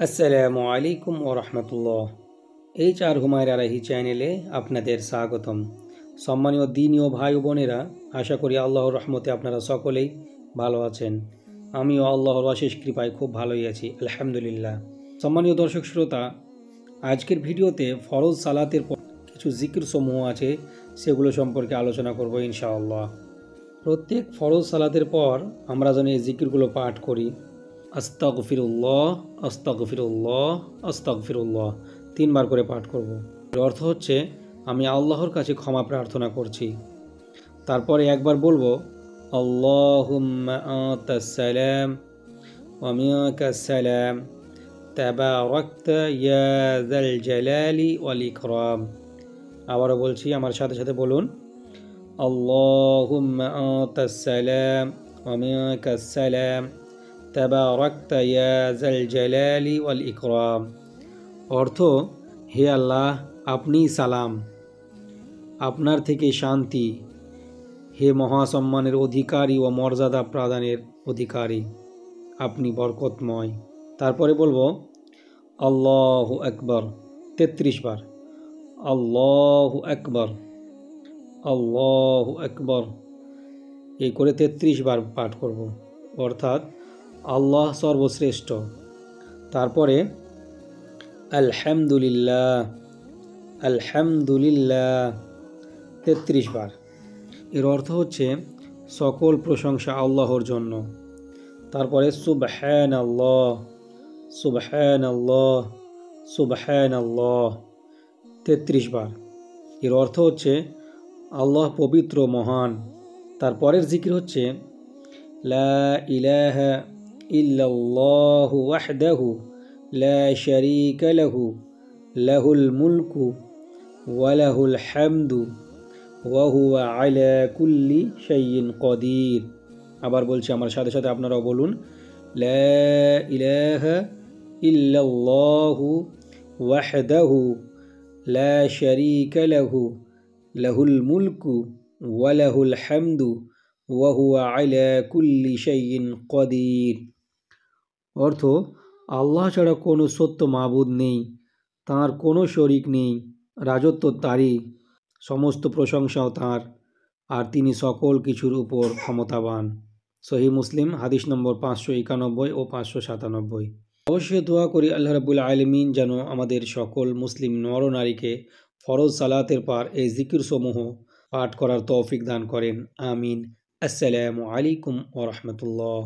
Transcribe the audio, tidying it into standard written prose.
আসসালামু আলাইকুম ওয়া রাহমাতুল্লাহ। এই চার হুমায়রা রাহি চ্যানেলে আপনাদের স্বাগতম। সম্মানীয় দ্বীনি ও ভাই ও বোনেরা, আশা করি আল্লাহর রহমতে আপনারা সকলেই ভালো আছেন। আমিও আল্লাহর অশেষ কৃপায় খুব ভালোই আছি, আলহামদুলিল্লাহ। সম্মানীয় দর্শক শ্রোতা, আজকের ভিডিওতে ফরজ সালাতের পর কিছু জিকির সমূহ আছে, সেগুলো সম্পর্কে আলোচনা করব ইনশাআল্লাহ। প্রত্যেক ফরজ সালাতের পর আমরা যেন এই জিকিরগুলো পাঠ করি। আস্তাগফিরুল্লাহ, আস্তাগফিরুল্লাহ, আস্তাগফিরুল্লাহ 3 বার করে পাঠ করব। এর অর্থ হচ্ছে আমি আল্লাহর কাছে ক্ষমা প্রার্থনা করছি। তারপরে একবার বলবো আল্লাহুম্মা আনতাস সালাম ওয়া মিনকাস সালাম তাবারাকতা ইয়া যাল জালালি ওয়াল ইকরাম। আবারও বলছি, আমার সাথে সাথে বলুন আল্লাহুম্মা আনতাস সালাম ওয়া মিনকাস সালাম তাবারাকতা ইয়া যাল জালালি ওয়াল ইকরাম। অর্থ, হে আল্লাহ, আপনিই সালাম, আপনার থেকে শান্তি, হে মহাসম্মানের অধিকারী ও মর্যাদা প্রদানের অধিকারী, আপনি বরকতময়। তারপরে বলবো আল্লাহু আকবার 33 বার, আল্লাহু আকবার, আল্লাহু আকবার, এই করে 33 বার পাঠ করব, অর্থাৎ আল্লাহ সর্বশ্রেষ্ঠ। তারপরে আলহামদুলিল্লাহ, আলহামদুলিল্লাহ 33 বার। এর অর্থ হচ্ছে সকল প্রশংসা আল্লাহর জন্য। তারপরে সুবহানাল্লাহ, সুবহানাল্লাহ, সুবহানাল্লাহ 33 বার। এর অর্থ হচ্ছে আল্লাহ পবিত্র মহান। তারপরের জিকির হচ্ছে লা ইলাহা ইল্লাল্লাহু ওয়াহদাহু লা শারীকা লাহু লাহুল মুলকু ওয়া লাহুল হামদু ওয়া হুয়া আলা কুল্লি শাইইন কাদির। আবার বলছি, আমার সাথে সাথে আপনারাও বলুন লা ইলাহা ইল্লাল্লাহু ওয়াহদাহু লা শারীকা লাহু লাহুল মুলকু ওয়া লাহুল হামদু ওয়া হুয়া আলা কুল্লি শাইইন কাদির। অর্থ, আল্লাহ ছাড়া কোনো সত্য মাবুদ নেই, তাঁর কোনো শরিক নেই, রাজত্ব তাঁরই, সমস্ত প্রশংসাও তাঁর, আর তিনি সকল কিছুর উপর ক্ষমতাবান। সহিহ মুসলিম হাদিস নম্বর 591 ও 597। অবশ্যই দোয়া করি আল্লাহ রাব্বুল আলামিন যেন আমাদের সকল মুসলিম নর নারীকে ফরজ সালাতের পর এই জিকির সমূহ পাঠ করার তৌফিক দান করেন। আমিন। আসসালামু আলাইকুম ওয়া রাহমাতুল্লাহ।